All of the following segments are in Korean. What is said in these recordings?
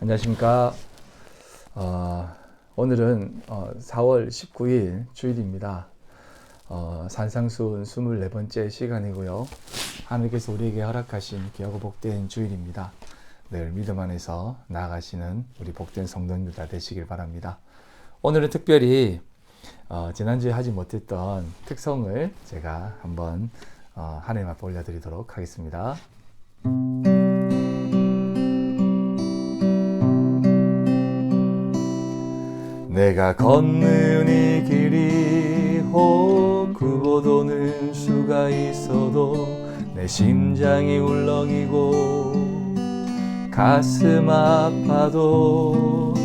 안녕하십니까. 오늘은 4월 19일 주일입니다. 산상수훈 24번째 시간이고요. 하나님께서 우리에게 허락하신 귀하고 복된 주일입니다. 늘 믿음 안에서 나아가시는 우리 복된 성도님들 다 되시길 바랍니다. 오늘은 특별히 지난주에 하지 못했던 특성을 제가 한번 하나님 앞에 올려드리도록 하겠습니다. 내가 걷는 이 길이 굽어 도는 수가 있어도 내 심장이 울렁이고 가슴 아파도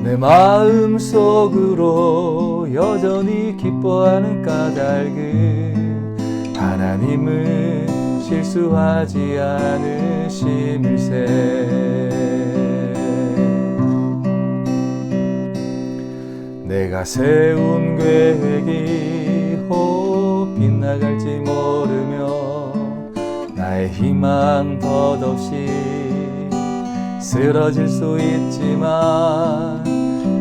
내 마음 속으로 여전히 기뻐하는 까닭은 하나님은 실수하지 않으심일세. 내가 세운 계획이 빗나갈지 모르며 나의 희망 덧없이 쓰러질 수 있지만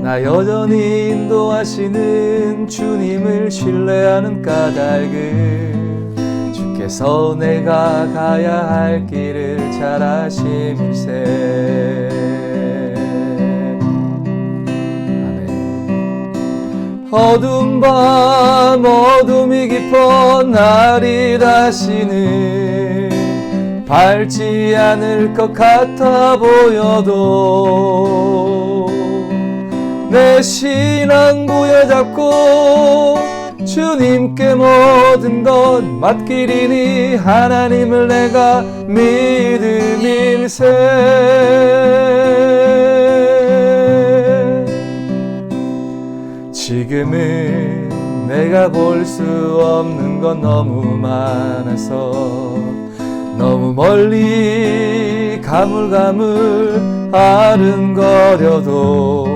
나 여전히 인도하시는 주님을 신뢰하는 까닭은 주께서 내가 가야 할 길을 잘 아심일세. 어두운 밤 어둠이 깊어 날이 다시는 밝지 않을 것 같아 보여도 내 신앙 부여잡고 주님께 모든 것 맡기리니 하나님을 내가 믿음일세. 지금은 내가 볼 수 없는 건 너무 많아서 너무 멀리 가물가물 아른거려도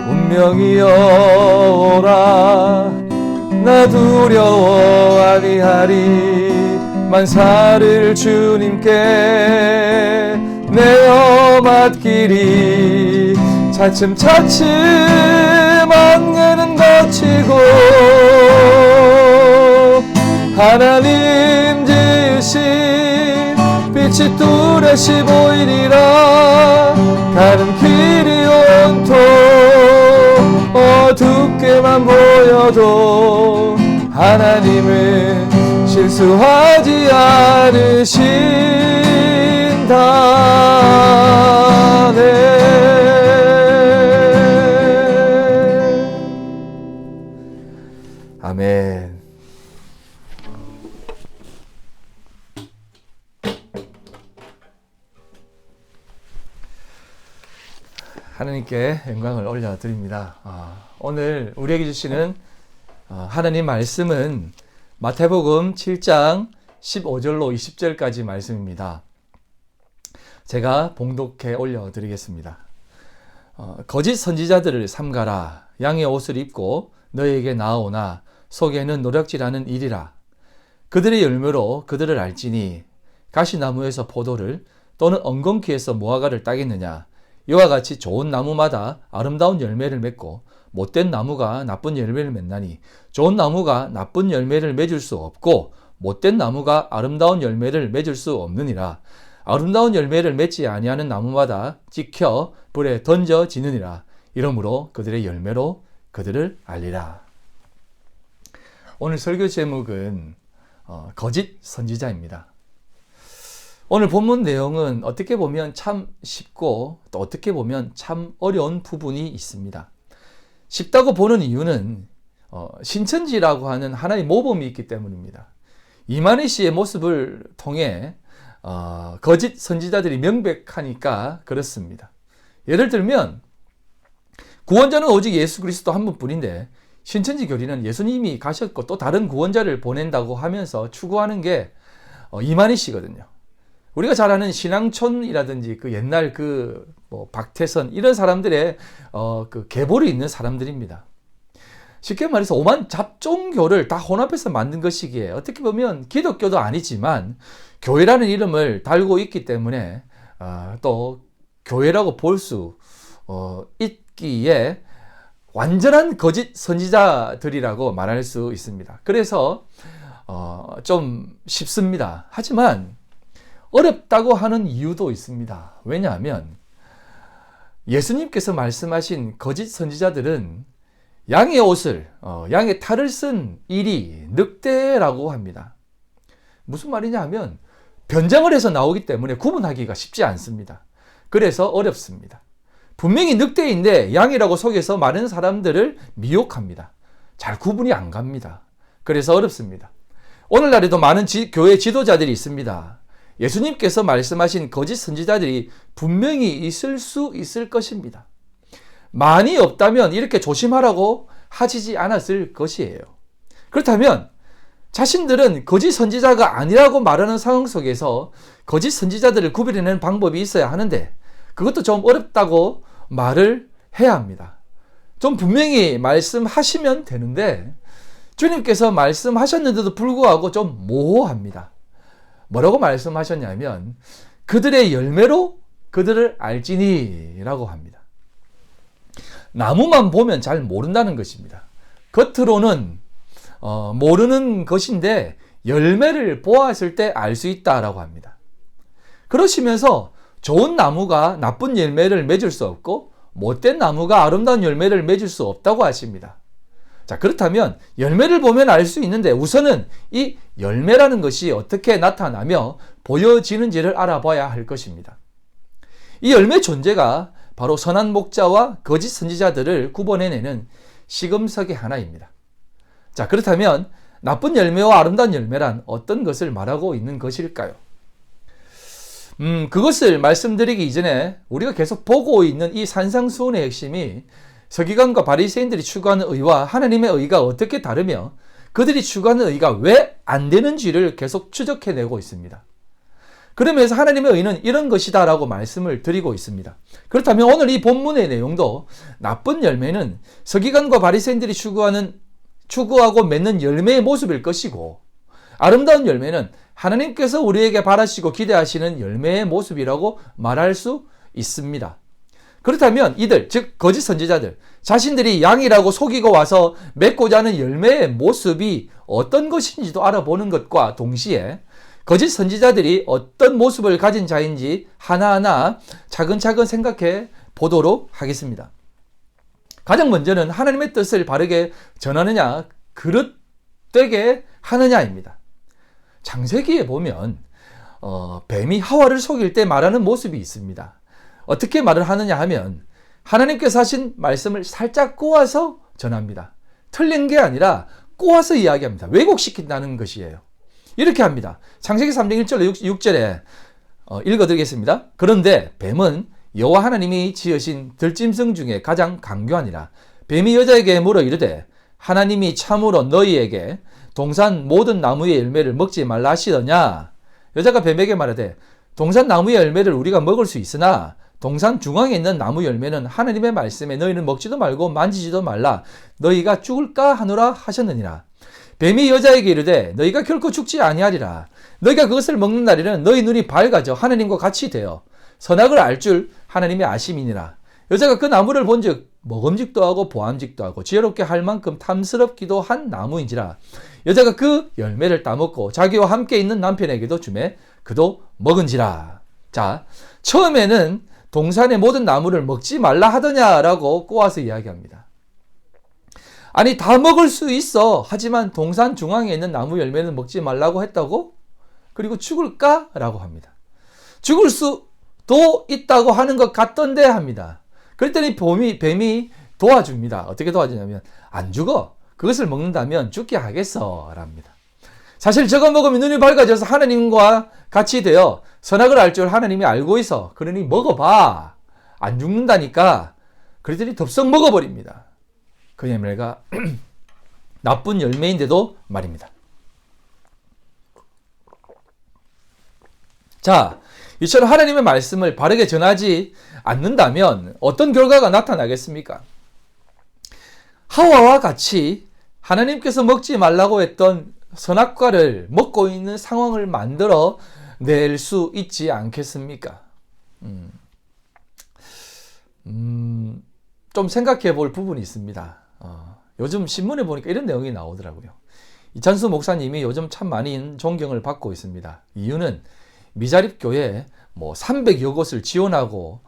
운명이여 오라 나 두려워 아리아리 만사를 주님께 내어 맡기리. 차츰차츰 안개는 걷히고 하나님 지으신 빛이 뚜렷이 보이리라. 가는 길이 온통 어둡게만 보여도 하나님은 실수하지 않으신다네. 아멘. 하나님께 영광을 올려드립니다. 오늘 우리에게 주시는 하나님 말씀은 마태복음 7장 15절로 20절까지 말씀입니다. 제가 봉독해 올려드리겠습니다. 거짓 선지자들을 삼가라. 양의 옷을 입고 너에게 나아오나 속에는 노략질하는 일이라. 그들의 열매로 그들을 알지니 가시나무에서 포도를 또는 엉겅퀴에서 무화과를 따겠느냐. 이와 같이 좋은 나무마다 아름다운 열매를 맺고 못된 나무가 나쁜 열매를 맺나니 좋은 나무가 나쁜 열매를 맺을 수 없고 못된 나무가 아름다운 열매를 맺을 수 없느니라. 아름다운 열매를 맺지 아니하는 나무마다 찍혀 불에 던져지느니라. 이러므로 그들의 열매로 그들을 알리라. 오늘 설교 제목은 거짓 선지자입니다. 오늘 본문 내용은 어떻게 보면 참 쉽고 또 어떻게 보면 참 어려운 부분이 있습니다. 쉽다고 보는 이유는 신천지라고 하는 하나의 모범이 있기 때문입니다. 이만희 씨의 모습을 통해 거짓 선지자들이 명백하니까 그렇습니다. 예를 들면 구원자는 오직 예수 그리스도 한 분뿐인데 신천지 교리는 예수님이 가셨고 또 다른 구원자를 보낸다고 하면서 추구하는 게 이만희 씨거든요. 우리가 잘 아는 신앙촌이라든지 그 옛날 박태선 이런 사람들의 그 계보를 잇는 사람들입니다. 쉽게 말해서 오만 잡종교를 다 혼합해서 만든 것이기에 어떻게 보면 기독교도 아니지만 교회라는 이름을 달고 있기 때문에 또 교회라고 볼 수 있기에 완전한 거짓 선지자들이라고 말할 수 있습니다. 그래서 좀 쉽습니다. 하지만 어렵다고 하는 이유도 있습니다. 왜냐하면 예수님께서 말씀하신 거짓 선지자들은 양의 옷을, 양의 탈을 쓴 일이 늑대라고 합니다. 무슨 말이냐 하면 변장을 해서 나오기 때문에 구분하기가 쉽지 않습니다. 그래서 어렵습니다. 분명히 늑대인데 양이라고 속여서 많은 사람들을 미혹합니다. 잘 구분이 안 갑니다. 그래서 어렵습니다. 오늘날에도 많은 교회 지도자들이 있습니다. 예수님께서 말씀하신 거짓 선지자들이 분명히 있을 수 있을 것입니다. 많이 없다면 이렇게 조심하라고 하시지 않았을 것이에요. 그렇다면 자신들은 거짓 선지자가 아니라고 말하는 상황 속에서 거짓 선지자들을 구별해내는 방법이 있어야 하는데 그것도 좀 어렵다고 말을 해야 합니다. 좀 분명히 말씀하시면 되는데 주님께서 말씀하셨는데도 불구하고 좀 모호합니다. 뭐라고 말씀하셨냐면 그들의 열매로 그들을 알지니 라고 합니다. 나무만 보면 잘 모른다는 것입니다. 겉으로는 모르는 것인데 열매를 보았을 때 알 수 있다라고 합니다. 그러시면서 좋은 나무가 나쁜 열매를 맺을 수 없고 못된 나무가 아름다운 열매를 맺을 수 없다고 하십니다. 자, 그렇다면 열매를 보면 알 수 있는데 우선은 이 열매라는 것이 어떻게 나타나며 보여지는지를 알아봐야 할 것입니다. 이 열매 존재가 바로 선한 목자와 거짓 선지자들을 구분해내는 시금석의 하나입니다. 자, 그렇다면 나쁜 열매와 아름다운 열매란 어떤 것을 말하고 있는 것일까요? 그것을 말씀드리기 이전에 우리가 계속 보고 있는 이 산상수훈의 핵심이 서기관과 바리새인들이 추구하는 의와 하나님의 의가 어떻게 다르며 그들이 추구하는 의가 왜 안 되는지를 계속 추적해내고 있습니다. 그러면서 하나님의 의는 이런 것이다 라고 말씀을 드리고 있습니다. 그렇다면 오늘 이 본문의 내용도 나쁜 열매는 서기관과 바리새인들이 추구하고 맺는 열매의 모습일 것이고 아름다운 열매는 하나님께서 우리에게 바라시고 기대하시는 열매의 모습이라고 말할 수 있습니다. 그렇다면 이들, 즉 거짓 선지자들, 자신들이 양이라고 속이고 와서 맺고자 하는 열매의 모습이 어떤 것인지도 알아보는 것과 동시에 거짓 선지자들이 어떤 모습을 가진 자인지 하나하나 차근차근 생각해 보도록 하겠습니다. 가장 먼저는 하나님의 뜻을 바르게 전하느냐, 그릇되게 하느냐입니다. 창세기에 보면 뱀이 하와를 속일 때 말하는 모습이 있습니다. 어떻게 말을 하느냐 하면 하나님께서 하신 말씀을 살짝 꼬아서 전합니다. 틀린 게 아니라 꼬아서 이야기합니다. 왜곡시킨다는 것이에요. 이렇게 합니다. 창세기 3장 1절로 6절에 읽어드리겠습니다. 그런데 뱀은 여호와 하나님이 지으신 들짐승 중에 가장 강교하니라. 뱀이 여자에게 물어 이르되 하나님이 참으로 너희에게 동산 모든 나무의 열매를 먹지 말라 하시더냐. 여자가 뱀에게 말하되 동산 나무의 열매를 우리가 먹을 수 있으나 동산 중앙에 있는 나무 열매는 하나님의 말씀에 너희는 먹지도 말고 만지지도 말라. 너희가 죽을까 하노라 하셨느니라. 뱀이 여자에게 이르되 너희가 결코 죽지 아니하리라. 너희가 그것을 먹는 날에는 너희 눈이 밝아져 하나님과 같이 되어 선악을 알 줄 하나님이 아심이니라. 여자가 그 나무를 본즉 먹음직도 하고 보암직도 하고 지혜롭게 할 만큼 탐스럽기도 한 나무인지라. 여자가 그 열매를 따먹고 자기와 함께 있는 남편에게도 주매 그도 먹은지라. 자, 처음에는 동산의 모든 나무를 먹지 말라 하더냐라고 꼬아서 이야기합니다. 아니, 다 먹을 수 있어. 하지만 동산 중앙에 있는 나무 열매는 먹지 말라고 했다고? 그리고 죽을까? 라고 합니다. 죽을 수도 있다고 하는 것 같던데 합니다. 그랬더니 뱀이 도와줍니다. 어떻게 도와주냐면 안 죽어. 그것을 먹는다면 죽게 하겠어. 랍니다. 사실 저거 먹으면 눈이 밝아져서 하나님과 같이 되어 선악을 알 줄 하나님이 알고 있어. 그러니 먹어봐. 안 죽는다니까. 그랬더니 덥석 먹어버립니다. 그 열매가 나쁜 열매인데도 말입니다. 자, 이처럼 하나님의 말씀을 바르게 전하지 않는다면 어떤 결과가 나타나겠습니까? 하와와 같이 하나님께서 먹지 말라고 했던 선악과를 먹고 있는 상황을 만들어 낼 수 있지 않겠습니까? 좀 생각해 볼 부분이 있습니다. 요즘 신문에 보니까 이런 내용이 나오더라고요. 이찬수 목사님이 요즘 참 많은 존경을 받고 있습니다. 이유는 미자립교회에 뭐 300여 곳을 지원하고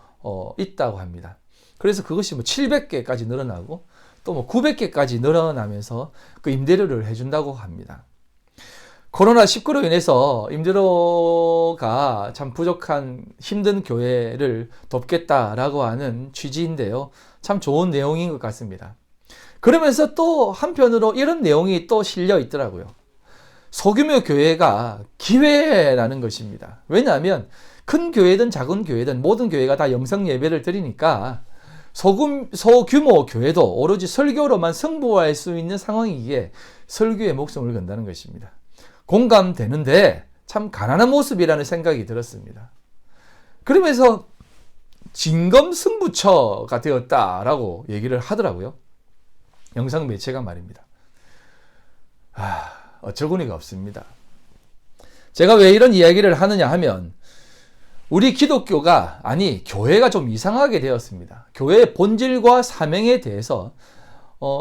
있다고 합니다. 그래서 그것이 뭐 700개까지 늘어나고 또 뭐 900개까지 늘어나면서 그 임대료를 해준다고 합니다. 코로나19로 인해서 임대료가 참 부족한 힘든 교회를 돕겠다라고 하는 취지인데요. 참 좋은 내용인 것 같습니다. 그러면서 또 한편으로 이런 내용이 또 실려 있더라고요. 소규모 교회가 기회라는 것입니다. 왜냐하면 큰 교회든 작은 교회든 모든 교회가 다 영성 예배를 드리니까 소규모 교회도 오로지 설교로만 승부할 수 있는 상황이기에 설교에 목숨을 건다는 것입니다. 공감되는데 참 가난한 모습이라는 생각이 들었습니다. 그러면서 진검승부처가 되었다라고 얘기를 하더라고요. 영상 매체가 말입니다. 어처구니가 없습니다. 제가 왜 이런 이야기를 하느냐 하면 우리 기독교가 교회가 좀 이상하게 되었습니다. 교회의 본질과 사명에 대해서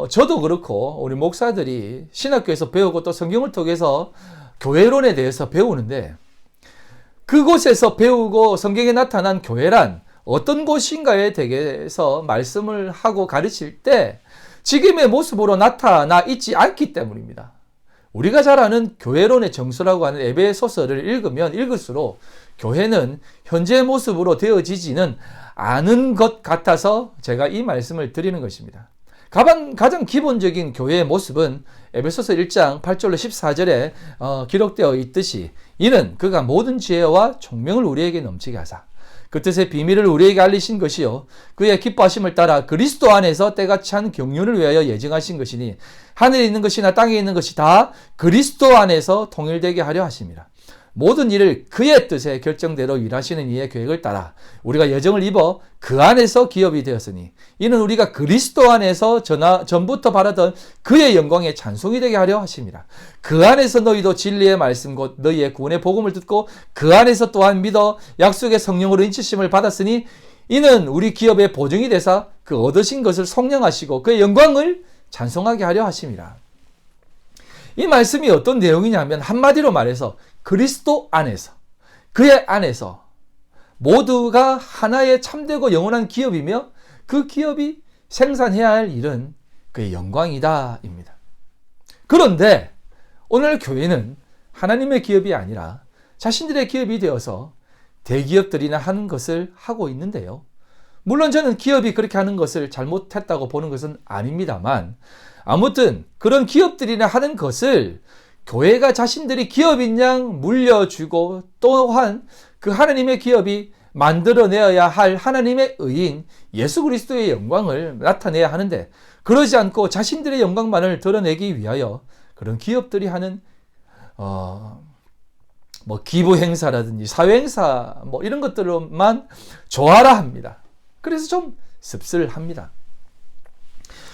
저도 그렇고 우리 목사들이 신학교에서 배우고 또 성경을 통해서 교회론에 대해서 배우는데 그곳에서 배우고 성경에 나타난 교회란 어떤 곳인가에 대해서 말씀을 하고 가르칠 때 지금의 모습으로 나타나 있지 않기 때문입니다. 우리가 잘 아는 교회론의 정수라고 하는 에베소서를 읽으면 읽을수록 교회는 현재의 모습으로 되어지지는 않은 것 같아서 제가 이 말씀을 드리는 것입니다. 가장 기본적인 교회의 모습은 에베소서 1장 8절로 14절에 기록되어 있듯이 이는 그가 모든 지혜와 총명을 우리에게 넘치게 하사 그 뜻의 비밀을 우리에게 알리신 것이요 그의 기뻐하심을 따라 그리스도 안에서 때가 찬 경륜을 위하여 예정하신 것이니 하늘에 있는 것이나 땅에 있는 것이 다 그리스도 안에서 통일되게 하려 하심이라. 모든 일을 그의 뜻에 결정대로 일하시는 이의 계획을 따라 우리가 여정을 입어 그 안에서 기업이 되었으니 이는 우리가 그리스도 안에서 전부터 바라던 그의 영광의 찬송이 되게 하려 하심이라. 그 안에서 너희도 진리의 말씀 곧 너희의 구원의 복음을 듣고 그 안에서 또한 믿어 약속의 성령으로 인치심을 받았으니 이는 우리 기업의 보증이 되사 그 얻으신 것을 성령하시고 그의 영광을 찬송하게 하려 하심이라. 이 말씀이 어떤 내용이냐면 한마디로 말해서 그리스도 안에서 그의 안에서 모두가 하나의 참되고 영원한 기업이며 그 기업이 생산해야 할 일은 그의 영광이다 입니다. 그런데 오늘 교회는 하나님의 기업이 아니라 자신들의 기업이 되어서 대기업들이나 하는 것을 하고 있는데요. 물론 저는 기업이 그렇게 하는 것을 잘못했다고 보는 것은 아닙니다만 아무튼 그런 기업들이나 하는 것을 교회가 자신들이 기업인 양 물려주고 또한 그 하나님의 기업이 만들어내어야 할 하나님의 의인 예수 그리스도의 영광을 나타내야 하는데 그러지 않고 자신들의 영광만을 드러내기 위하여 그런 기업들이 하는 기부 행사라든지 사회 행사 이런 것들로만 좋아라 합니다. 그래서 좀 씁쓸합니다.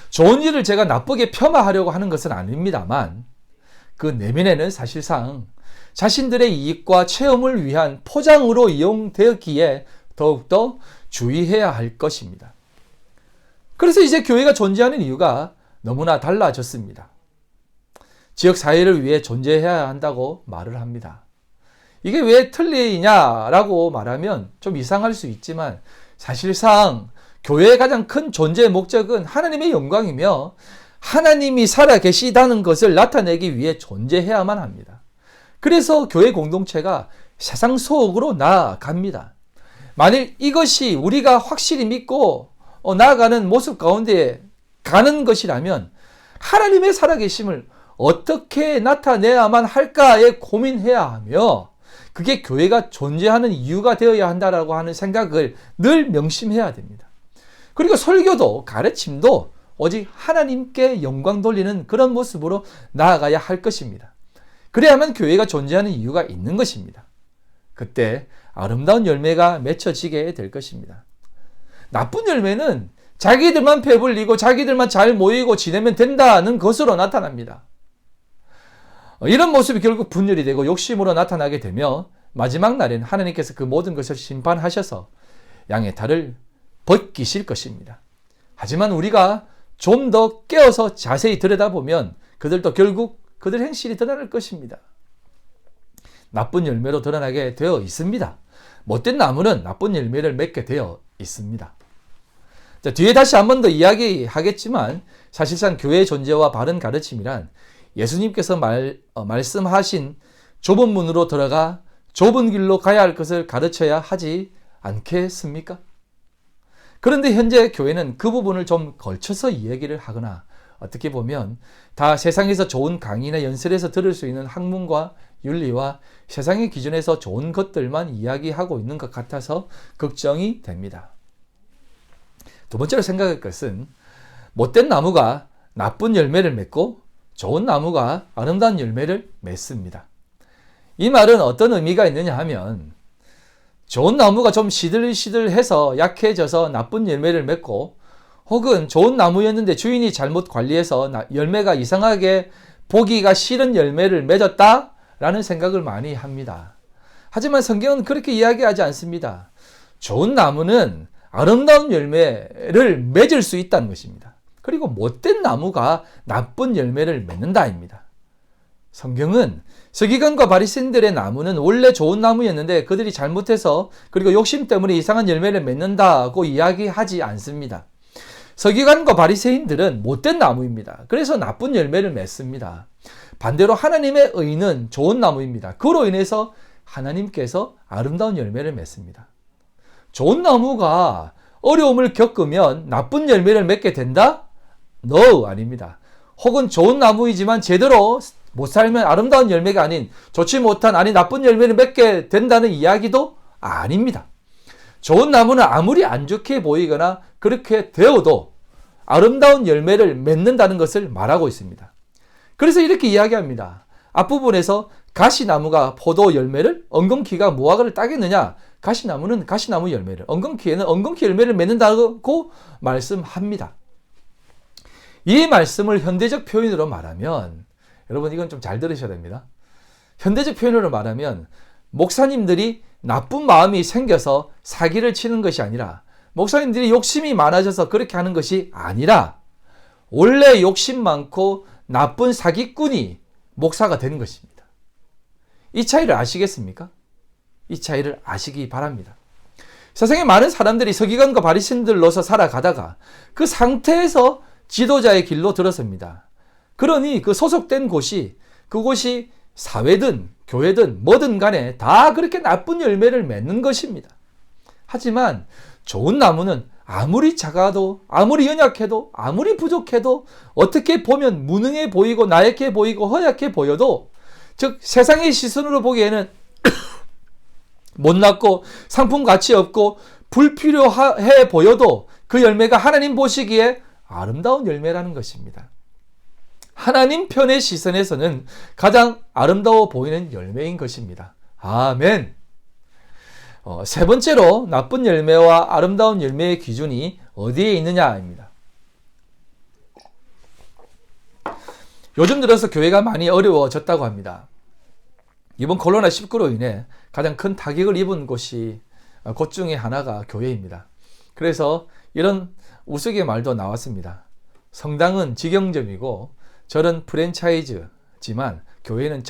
좋은 일을 제가 나쁘게 폄하하려고 하는 것은 아닙니다만 그 내면에는 사실상 자신들의 이익과 체험을 위한 포장으로 이용되었기에 더욱더 주의해야 할 것입니다. 그래서 이제 교회가 존재하는 이유가 너무나 달라졌습니다. 지역사회를 위해 존재해야 한다고 말을 합니다. 이게 왜 틀리냐라고 말하면 좀 이상할 수 있지만 사실상 교회의 가장 큰 존재의 목적은 하나님의 영광이며 하나님이 살아계시다는 것을 나타내기 위해 존재해야만 합니다. 그래서 교회 공동체가 세상 속으로 나아갑니다. 만일 이것이 우리가 확실히 믿고 나아가는 모습 가운데 가는 것이라면 하나님의 살아계심을 어떻게 나타내야만 할까에 고민해야 하며 그게 교회가 존재하는 이유가 되어야 한다라고 하는 생각을 늘 명심해야 됩니다. 그리고 설교도 가르침도 오직 하나님께 영광 돌리는 그런 모습으로 나아가야 할 것입니다. 그래야만 교회가 존재하는 이유가 있는 것입니다. 그때 아름다운 열매가 맺혀지게 될 것입니다. 나쁜 열매는 자기들만 배불리고 자기들만 잘 모이고 지내면 된다는 것으로 나타납니다. 이런 모습이 결국 분열이 되고 욕심으로 나타나게 되며 마지막 날에는 하나님께서 그 모든 것을 심판하셔서 양의 탈을 벗기실 것입니다. 하지만 우리가 좀 더 깨어서 자세히 들여다보면 그들도 결국 그들 행실이 드러날 것입니다. 나쁜 열매로 드러나게 되어 있습니다. 못된 나무는 나쁜 열매를 맺게 되어 있습니다. 자, 뒤에 다시 한 번 더 이야기하겠지만 사실상 교회의 존재와 바른 가르침이란 예수님께서 말씀하신 좁은 문으로 들어가 좁은 길로 가야 할 것을 가르쳐야 하지 않겠습니까? 그런데 현재 교회는 그 부분을 좀 걸쳐서 이야기를 하거나 어떻게 보면 다 세상에서 좋은 강의나 연설에서 들을 수 있는 학문과 윤리와 세상의 기준에서 좋은 것들만 이야기하고 있는 것 같아서 걱정이 됩니다. 두 번째로 생각할 것은 못된 나무가 나쁜 열매를 맺고 좋은 나무가 아름다운 열매를 맺습니다. 이 말은 어떤 의미가 있느냐 하면 좋은 나무가 좀 시들시들해서 약해져서 나쁜 열매를 맺고 혹은 좋은 나무였는데 주인이 잘못 관리해서 열매가 이상하게 보기가 싫은 열매를 맺었다라는 생각을 많이 합니다. 하지만 성경은 그렇게 이야기하지 않습니다. 좋은 나무는 아름다운 열매를 맺을 수 있다는 것입니다. 그리고 못된 나무가 나쁜 열매를 맺는다입니다. 성경은 서기관과 바리새인들의 나무는 원래 좋은 나무였는데 그들이 잘못해서 그리고 욕심 때문에 이상한 열매를 맺는다고 이야기하지 않습니다. 서기관과 바리새인들은 못된 나무입니다. 그래서 나쁜 열매를 맺습니다. 반대로 하나님의 의는 좋은 나무입니다. 그로 인해서 하나님께서 아름다운 열매를 맺습니다. 좋은 나무가 어려움을 겪으면 나쁜 열매를 맺게 된다? No, 아닙니다. 혹은 좋은 나무이지만 제대로 못 살면 아름다운 열매가 아닌 좋지 못한 나쁜 열매를 맺게 된다는 이야기도 아닙니다. 좋은 나무는 아무리 안 좋게 보이거나 그렇게 되어도 아름다운 열매를 맺는다는 것을 말하고 있습니다. 그래서 이렇게 이야기합니다. 앞부분에서 가시나무가 포도 열매를 엉겅퀴가 무화과를 따겠느냐? 가시나무는 가시나무 열매를, 엉겅퀴에는 엉겅퀴 열매를 맺는다고 말씀합니다. 이 말씀을 현대적 표현으로 말하면 여러분 이건 좀 잘 들으셔야 됩니다. 현대적 표현으로 말하면 목사님들이 나쁜 마음이 생겨서 사기를 치는 것이 아니라 목사님들이 욕심이 많아져서 그렇게 하는 것이 아니라 원래 욕심 많고 나쁜 사기꾼이 목사가 되는 것입니다. 이 차이를 아시겠습니까? 이 차이를 아시기 바랍니다. 세상에 많은 사람들이 서기관과 바리새인들로서 살아가다가 그 상태에서 지도자의 길로 들어섭니다. 그러니 그 소속된 곳이 그곳이 사회든 교회든 뭐든 간에 다 그렇게 나쁜 열매를 맺는 것입니다. 하지만 좋은 나무는 아무리 작아도 아무리 연약해도 아무리 부족해도 어떻게 보면 무능해 보이고 나약해 보이고 허약해 보여도 즉 세상의 시선으로 보기에는 못났고 상품 가치 없고 불필요해 보여도 그 열매가 하나님 보시기에 아름다운 열매라는 것입니다. 하나님 편의 시선에서는 가장 아름다워 보이는 열매인 것입니다. 아멘. 세 번째로 나쁜 열매와 아름다운 열매의 기준이 어디에 있느냐입니다. 요즘 들어서 교회가 많이 어려워졌다고 합니다. 이번 코로나19로 인해 가장 큰 타격을 입은 곳 중에 하나가 교회입니다. 그래서 이런 우스갯말도 나왔습니다. 성당은 직영점이고 절은 프랜차이즈지만 교회는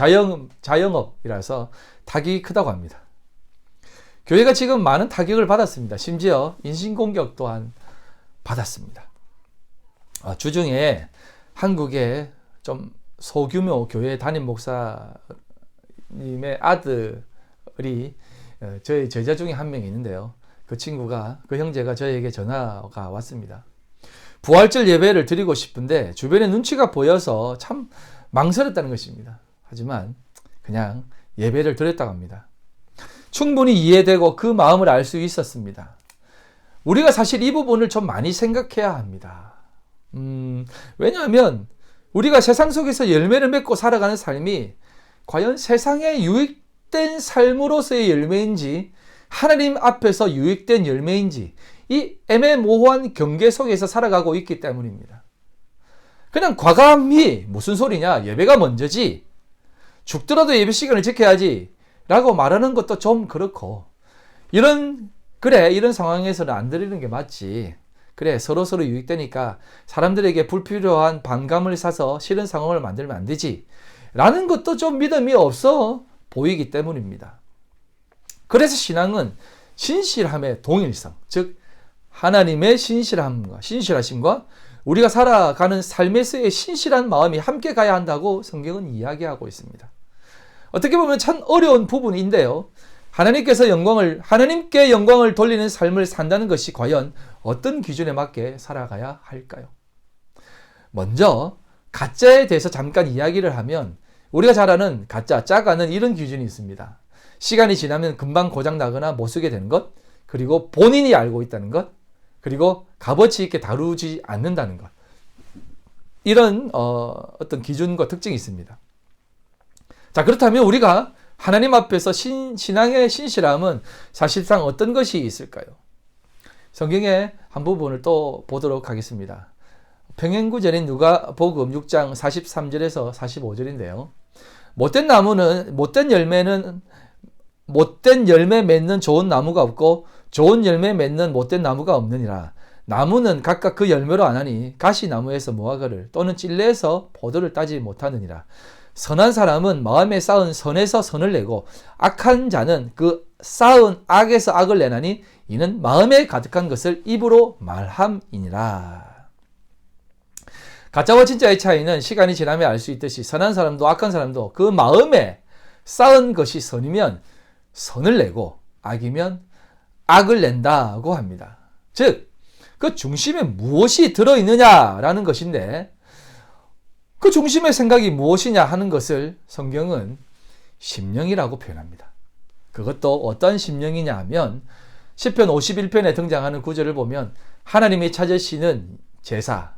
자영업이라서 타격이 크다고 합니다. 교회가 지금 많은 타격을 받았습니다. 심지어 인신공격 또한 받았습니다. 주중에 한국의 좀 소규모 교회 담임 목사님의 아들이 저희 제자 중에 한 명이 있는데요. 그 형제가 저에게 전화가 왔습니다. 부활절 예배를 드리고 싶은데 주변에 눈치가 보여서 참 망설였다는 것입니다. 하지만 그냥 예배를 드렸다고 합니다. 충분히 이해되고 그 마음을 알 수 있었습니다. 우리가 사실 이 부분을 좀 많이 생각해야 합니다. 왜냐하면 우리가 세상 속에서 열매를 맺고 살아가는 삶이 과연 세상에 유익된 삶으로서의 열매인지 하나님 앞에서 유익된 열매인지 이 애매모호한 경계 속에서 살아가고 있기 때문입니다. 그냥 과감히 무슨 소리냐, 예배가 먼저지, 죽더라도 예배 시간을 지켜야지 라고 말하는 것도 좀 그렇고 이런 상황에서는 안 드리는 게 맞지. 그래, 서로서로 유익되니까 사람들에게 불필요한 반감을 사서 싫은 상황을 만들면 안 되지. 라는 것도 좀 믿음이 없어 보이기 때문입니다. 그래서 신앙은 신실함의 동일성, 즉 하나님의 신실하심과 우리가 살아가는 삶에서의 신실한 마음이 함께 가야 한다고 성경은 이야기하고 있습니다. 어떻게 보면 참 어려운 부분인데요. 하나님께 영광을 돌리는 삶을 산다는 것이 과연 어떤 기준에 맞게 살아가야 할까요? 먼저 가짜에 대해서 잠깐 이야기를 하면 우리가 잘 아는 가짜, 짜가는 이런 기준이 있습니다. 시간이 지나면 금방 고장나거나 못 쓰게 되는 것, 그리고 본인이 알고 있다는 것, 그리고 값어치 있게 다루지 않는다는 것. 이런 어떤 기준과 특징이 있습니다. 자, 그렇다면 우리가 하나님 앞에서 신앙의 신실함은 사실상 어떤 것이 있을까요? 성경의 한 부분을 또 보도록 하겠습니다. 평행구절인 누가복음 6장 43절에서 45절인데요. 못된 열매 맺는 좋은 나무가 없고 좋은 열매 맺는 못된 나무가 없느니라. 나무는 각각 그 열매로 아나니 가시나무에서 무화과를 또는 찔레에서 포도를 따지 못하느니라. 선한 사람은 마음에 쌓은 선에서 선을 내고 악한 자는 그 쌓은 악에서 악을 내나니 이는 마음에 가득한 것을 입으로 말함이니라. 가짜와 진짜의 차이는 시간이 지나면 알 수 있듯이 선한 사람도 악한 사람도 그 마음에 쌓은 것이 선이면 선을 내고 악이면 악을 낸다고 합니다. 즉, 그 중심에 무엇이 들어있느냐라는 것인데 그 중심의 생각이 무엇이냐 하는 것을 성경은 심령이라고 표현합니다. 그것도 어떤 심령이냐 하면 시편 51편에 등장하는 구절을 보면 하나님이 찾으시는 제사,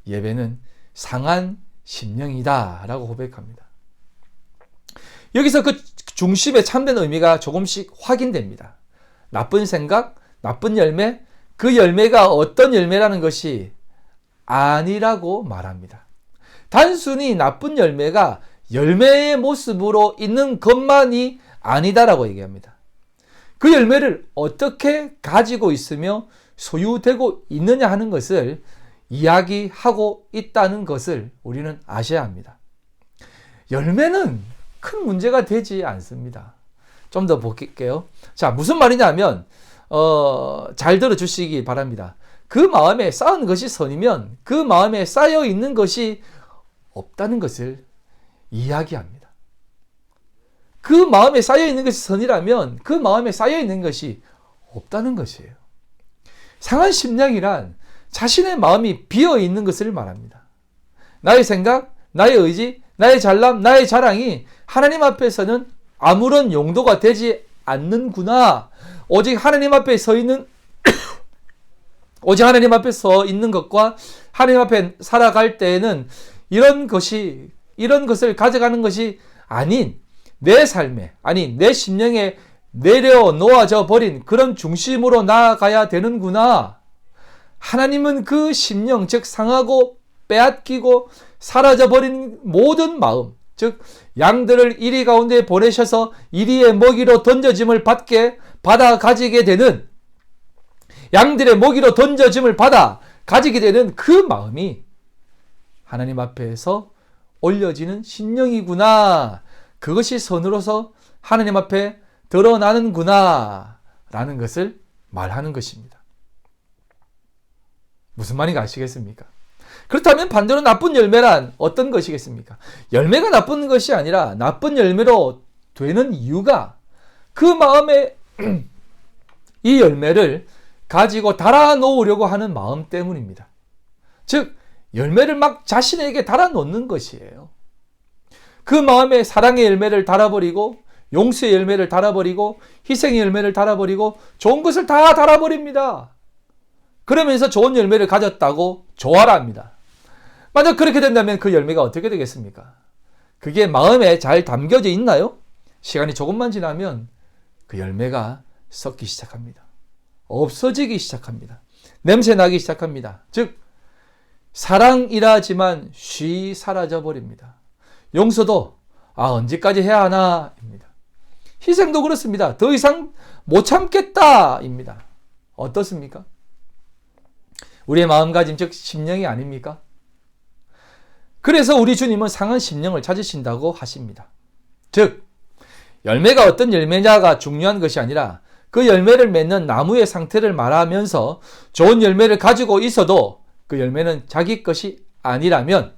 예배는 상한 심령이다 라고 고백합니다. 여기서 그 중심의 참된 의미가 조금씩 확인됩니다. 나쁜 생각, 나쁜 열매, 그 열매가 어떤 열매라는 것이 아니라고 말합니다. 단순히 나쁜 열매가 열매의 모습으로 있는 것만이 아니다라고 얘기합니다. 그 열매를 어떻게 가지고 있으며 소유되고 있느냐 하는 것을 이야기하고 있다는 것을 우리는 아셔야 합니다. 열매는 큰 문제가 되지 않습니다. 좀 더 볼게요. 자, 무슨 말이냐면 잘 들어주시기 바랍니다. 그 마음에 쌓은 것이 선이면 그 마음에 쌓여 있는 것이 없다는 것을 이야기합니다. 그 마음에 쌓여 있는 것이 선이라면 그 마음에 쌓여 있는 것이 없다는 것이에요. 상한 심령이란 자신의 마음이 비어 있는 것을 말합니다. 나의 생각, 나의 의지, 나의 잘남, 나의 자랑이 하나님 앞에서는 아무런 용도가 되지 않는구나. 오직 하나님 앞에 서 있는 것과 하나님 앞에 살아갈 때에는 이런 것을 가져가는 것이 아닌 내 삶에, 내 심령에 내려놓아져 버린 그런 중심으로 나아가야 되는구나. 하나님은 그 심령, 즉 상하고 빼앗기고 사라져버린 모든 마음, 즉 양들을 이리 가운데 보내셔서 이리의 먹이로 던져짐을 받아 가지게 되는, 양들의 먹이로 던져짐을 받아 가지게 되는 그 마음이 하나님 앞에서 올려지는 심령이구나. 그것이 선으로서 하나님 앞에 드러나는구나 라는 것을 말하는 것입니다. 무슨 말인가 아시겠습니까? 그렇다면 반대로 나쁜 열매란 어떤 것이겠습니까? 열매가 나쁜 것이 아니라 나쁜 열매로 되는 이유가 그 마음에 이 열매를 가지고 달아놓으려고 하는 마음 때문입니다. 즉 열매를 막 자신에게 달아놓는 것이에요. 그 마음에 사랑의 열매를 달아버리고 용서의 열매를 달아버리고 희생의 열매를 달아버리고 좋은 것을 다 달아버립니다. 그러면서 좋은 열매를 가졌다고 좋아라 합니다. 만약 그렇게 된다면 그 열매가 어떻게 되겠습니까? 그게 마음에 잘 담겨져 있나요? 시간이 조금만 지나면 그 열매가 썩기 시작합니다. 없어지기 시작합니다. 냄새 나기 시작합니다. 즉 사랑이라지만 쉬 사라져 버립니다. 용서도 언제까지 해야 하나 입니다. 희생도 그렇습니다. 더 이상 못 참겠다 입니다. 어떻습니까? 우리의 마음가짐, 즉 심령이 아닙니까? 그래서 우리 주님은 상한 심령을 찾으신다고 하십니다. 즉 열매가 어떤 열매냐가 중요한 것이 아니라 그 열매를 맺는 나무의 상태를 말하면서 좋은 열매를 가지고 있어도 그 열매는 자기 것이 아니라면,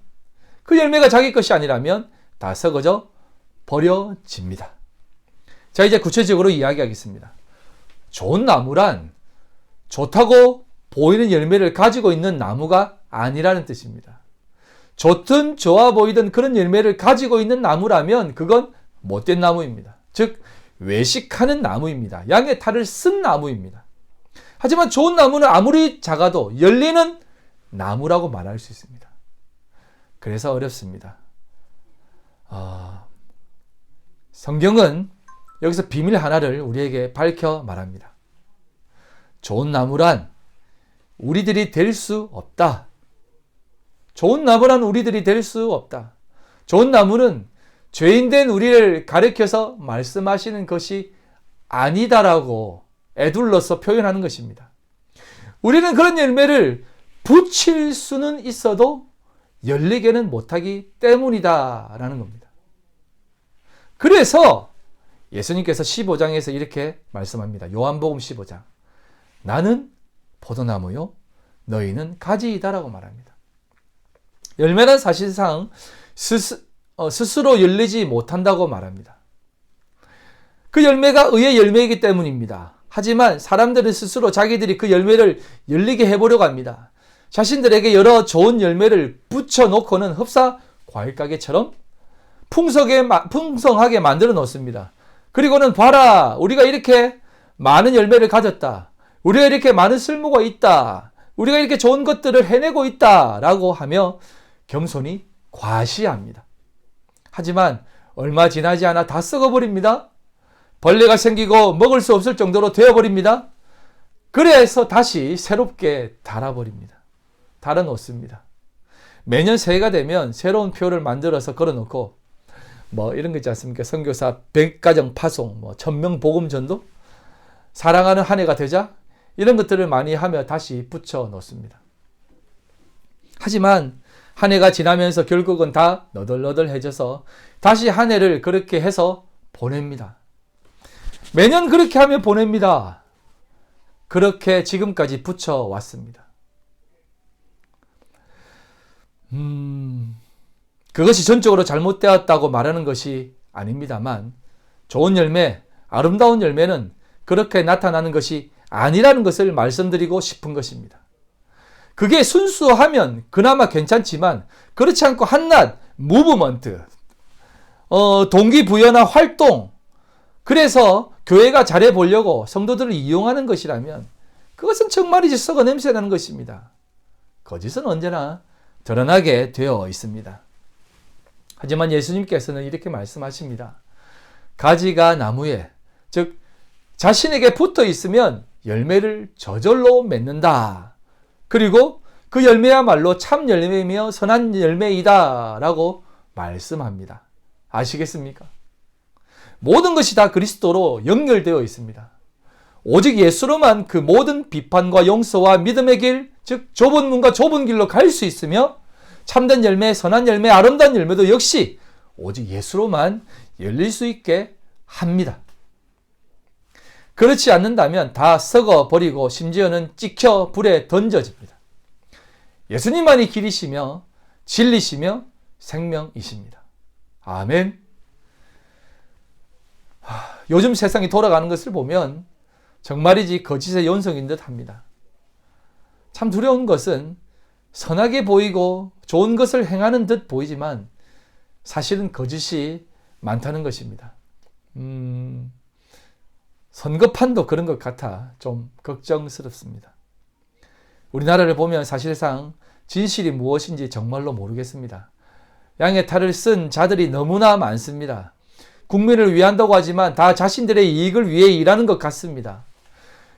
그 열매가 자기 것이 아니라면 다 썩어져 버려집니다. 자, 이제 구체적으로 이야기하겠습니다. 좋은 나무란 좋다고 보이는 열매를 가지고 있는 나무가 아니라는 뜻입니다. 좋든 좋아 보이던 그런 열매를 가지고 있는 나무라면 그건 못된 나무입니다. 즉 외식하는 나무입니다. 양의 탈을 쓴 나무입니다. 하지만 좋은 나무는 아무리 작아도 열리는 나무라고 말할 수 있습니다. 그래서 어렵습니다. 성경은 여기서 비밀 하나를 우리에게 밝혀 말합니다. 좋은 나무란 우리들이 될 수 없다. 좋은 나무란 우리들이 될 수 없다. 좋은 나무는 죄인된 우리를 가리켜서 말씀하시는 것이 아니다라고 애둘러서 표현하는 것입니다. 우리는 그런 열매를 붙일 수는 있어도 열리게는 못하기 때문이다라는 겁니다. 그래서 예수님께서 15장에서 이렇게 말씀합니다. 요한복음 15장. 나는 포도나무요, 너희는 가지이다라고 말합니다. 열매는 사실상 스스로 열리지 못한다고 말합니다. 그 열매가 의의 열매이기 때문입니다. 하지만 사람들은 스스로 자기들이 그 열매를 열리게 해보려고 합니다. 자신들에게 여러 좋은 열매를 붙여놓고는 흡사 과일가게처럼 풍성하게 만들어 놓습니다. 그리고는 봐라, 우리가 이렇게 많은 열매를 가졌다. 우리가 이렇게 많은 쓸모가 있다. 우리가 이렇게 좋은 것들을 해내고 있다. 라고 하며 겸손히 과시합니다. 하지만 얼마 지나지 않아 다 썩어버립니다. 벌레가 생기고 먹을 수 없을 정도로 되어버립니다. 그래서 다시 새롭게 달아버립니다. 달아놓습니다. 매년 새해가 되면 새로운 표를 만들어서 걸어놓고 이런 거 있지 않습니까? 선교사 100가정 파송, 1000명 복음 전도, 사랑하는 한 해가 되자 이런 것들을 많이 하며 다시 붙여 놓습니다. 하지만 한 해가 지나면서 결국은 다 너덜너덜해져서 다시 한 해를 그렇게 해서 보냅니다. 매년 그렇게 하며 보냅니다. 그렇게 지금까지 붙여왔습니다. 그것이 전적으로 잘못되었다고 말하는 것이 아닙니다만 좋은 열매, 아름다운 열매는 그렇게 나타나는 것이 아니라는 것을 말씀드리고 싶은 것입니다. 그게 순수하면 그나마 괜찮지만 그렇지 않고 한낱 무브먼트, 동기부여나 활동, 그래서 교회가 잘해 보려고 성도들을 이용하는 것이라면 그것은 정말이지 썩어 냄새나는 것입니다. 거짓은 언제나 드러나게 되어 있습니다. 하지만 예수님께서는 이렇게 말씀하십니다. 가지가 나무에, 즉 자신에게 붙어 있으면 열매를 저절로 맺는다. 그리고 그 열매야말로 참 열매이며 선한 열매이다 라고 말씀합니다. 아시겠습니까? 모든 것이 다 그리스도로 연결되어 있습니다. 오직 예수로만 그 모든 비판과 용서와 믿음의 길, 즉 좁은 문과 좁은 길로 갈 수 있으며 참된 열매, 선한 열매, 아름다운 열매도 역시 오직 예수로만 열릴 수 있게 합니다. 그렇지 않는다면 다 썩어버리고 심지어는 찍혀 불에 던져집니다. 예수님만이 길이시며 진리시며 생명이십니다. 아멘. 요즘 세상이 돌아가는 것을 보면 정말이지 거짓의 연속인 듯 합니다. 참 두려운 것은 선하게 보이고 좋은 것을 행하는 듯 보이지만 사실은 거짓이 많다는 것입니다. 선거판도 그런 것 같아 좀 걱정스럽습니다. 우리나라를 보면 사실상 진실이 무엇인지 정말로 모르겠습니다. 양의 탈을 쓴 자들이 너무나 많습니다. 국민을 위한다고 하지만 다 자신들의 이익을 위해 일하는 것 같습니다.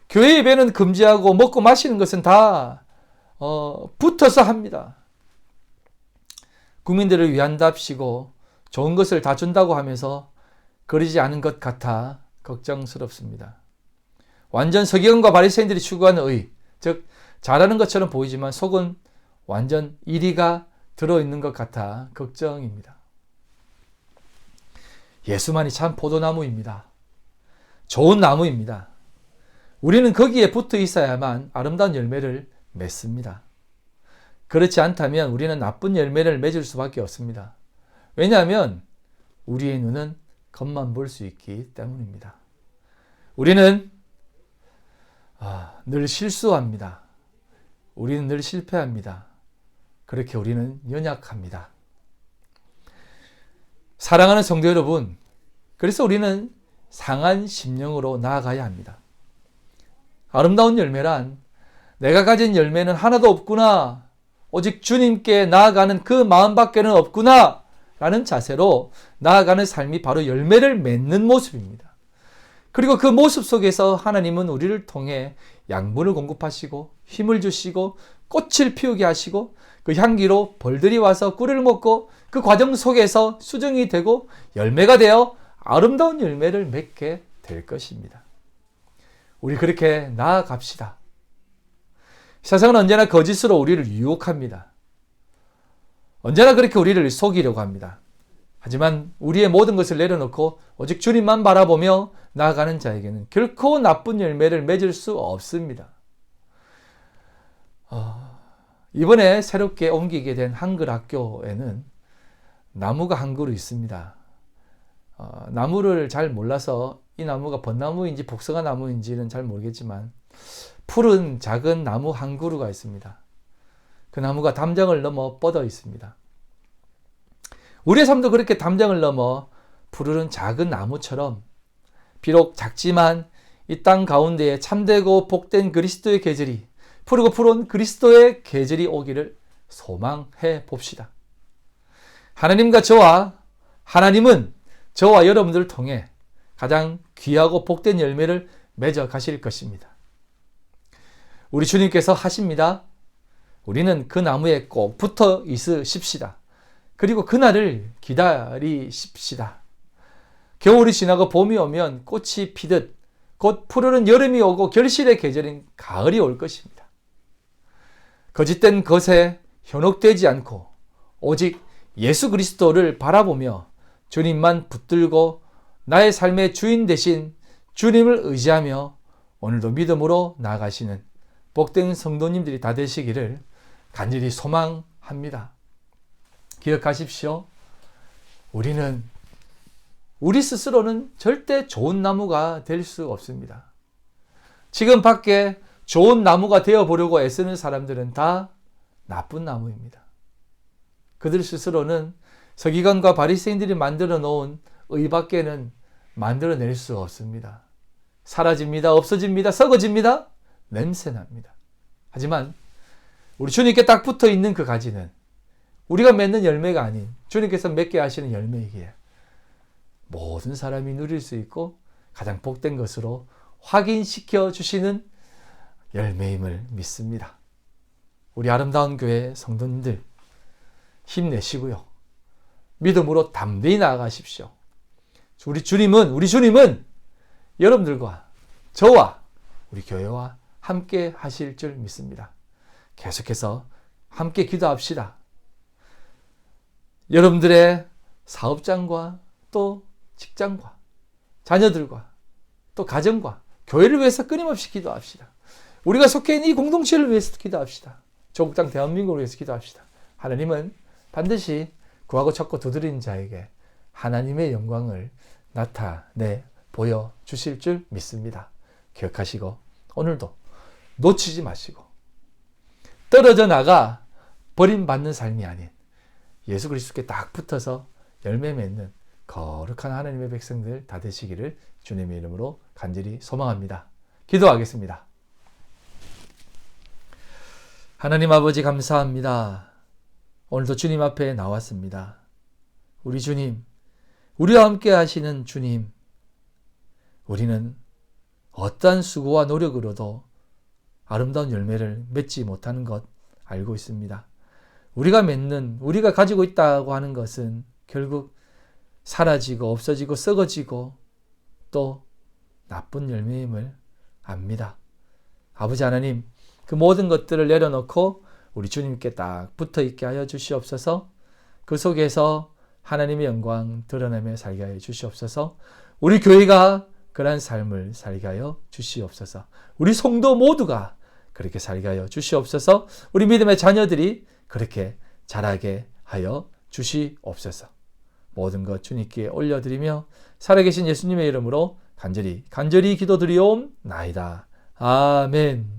교회 예배는 금지하고 먹고 마시는 것은 다 붙어서 합니다. 국민들을 위한답시고 좋은 것을 다 준다고 하면서 그러지 않은 것 같아 걱정스럽습니다. 완전 서기관과 바리새인들이 추구하는 의, 즉 잘하는 것처럼 보이지만 속은 완전 이리가 들어있는 것 같아 걱정입니다. 예수만이 참 포도나무입니다. 좋은 나무입니다. 우리는 거기에 붙어 있어야만 아름다운 열매를 맺습니다. 그렇지 않다면 우리는 나쁜 열매를 맺을 수밖에 없습니다. 왜냐하면 우리의 눈은 겉만 볼 수 있기 때문입니다. 우리는 늘 실수합니다. 우리는 늘 실패합니다. 그렇게 우리는 연약합니다. 사랑하는 성도 여러분, 그래서 우리는 상한 심령으로 나아가야 합니다. 아름다운 열매란 내가 가진 열매는 하나도 없구나, 오직 주님께 나아가는 그 마음밖에는 없구나 라는 자세로 나아가는 삶이 바로 열매를 맺는 모습입니다. 그리고 그 모습 속에서 하나님은 우리를 통해 양분을 공급하시고 힘을 주시고 꽃을 피우게 하시고 그 향기로 벌들이 와서 꿀을 먹고 그 과정 속에서 수정이 되고 열매가 되어 아름다운 열매를 맺게 될 것입니다. 우리 그렇게 나아갑시다. 세상은 언제나 거짓으로 우리를 유혹합니다. 언제나 그렇게 우리를 속이려고 합니다. 하지만 우리의 모든 것을 내려놓고 오직 주님만 바라보며 나아가는 자에게는 결코 나쁜 열매를 맺을 수 없습니다. 이번에 새롭게 옮기게 된 한글 학교에는 나무가 한 그루 있습니다. 나무를 잘 몰라서 이 나무가 벚나무인지 복숭아 나무인지는 잘 모르겠지만 푸른 작은 나무 한 그루가 있습니다. 그 나무가 담장을 넘어 뻗어 있습니다. 우리의 삶도 그렇게 담장을 넘어 푸르른 작은 나무처럼 비록 작지만 이 땅 가운데에 참되고 복된 그리스도의 계절이, 푸르고 푸른 그리스도의 계절이 오기를 소망해 봅시다. 하나님은 저와 여러분들을 통해 가장 귀하고 복된 열매를 맺어 가실 것입니다. 우리 주님께서 하십니다. 우리는 그 나무에 꼭 붙어 있으십시다. 그리고 그날을 기다리십시다. 겨울이 지나고 봄이 오면 꽃이 피듯 곧 푸르른 여름이 오고 결실의 계절인 가을이 올 것입니다. 거짓된 것에 현혹되지 않고 오직 예수 그리스도를 바라보며 주님만 붙들고 나의 삶의 주인 되신 주님을 의지하며 오늘도 믿음으로 나아가시는 복된 성도님들이 다 되시기를 간절히 소망합니다. 기억하십시오. 우리 스스로는 절대 좋은 나무가 될 수 없습니다. 지금 밖에 좋은 나무가 되어보려고 애쓰는 사람들은 다 나쁜 나무입니다. 그들 스스로는 서기관과 바리새인들이 만들어 놓은 의밖에는 만들어낼 수 없습니다. 사라집니다. 없어집니다. 썩어집니다. 냄새납니다. 하지만 우리 주님께 딱 붙어 있는 그 가지는 우리가 맺는 열매가 아닌 주님께서 맺게 하시는 열매이기에 모든 사람이 누릴 수 있고 가장 복된 것으로 확인시켜 주시는 열매임을 믿습니다. 우리 아름다운 교회 성도님들 힘내시고요. 믿음으로 담대히 나아가십시오. 우리 주님은 여러분들과 저와 우리 교회와 함께 하실 줄 믿습니다. 계속해서 함께 기도합시다. 여러분들의 사업장과 또 직장과 자녀들과 또 가정과 교회를 위해서 끊임없이 기도합시다. 우리가 속해 있는 이 공동체를 위해서 기도합시다. 조국 땅 대한민국을 위해서 기도합시다. 하나님은 반드시 구하고 찾고 두드리는 자에게 하나님의 영광을 나타내 보여주실 줄 믿습니다. 기억하시고 오늘도 놓치지 마시고 떨어져 나가 버림받는 삶이 아닌 예수 그리스도께 딱 붙어서 열매 맺는 거룩한 하나님의 백성들 다 되시기를 주님의 이름으로 간절히 소망합니다. 기도하겠습니다. 하나님 아버지 감사합니다. 오늘도 주님 앞에 나왔습니다. 우리 주님, 우리와 함께 하시는 주님, 우리는 어떠한 수고와 노력으로도 아름다운 열매를 맺지 못하는 것 알고 있습니다. 우리가 가지고 있다고 하는 것은 결국 사라지고 없어지고 썩어지고 또 나쁜 열매임을 압니다. 아버지 하나님, 그 모든 것들을 내려놓고 우리 주님께 딱 붙어 있게 하여 주시옵소서. 그 속에서 하나님의 영광 드러내며 살게 하여 주시옵소서. 우리 교회가 그러한 삶을 살게 하여 주시옵소서. 우리 성도 모두가 그렇게 살게 하여 주시옵소서. 우리 믿음의 자녀들이 그렇게 자라게 하여 주시옵소서. 모든 것 주님께 올려드리며 살아계신 예수님의 이름으로 간절히 기도드리옵나이다. 아멘.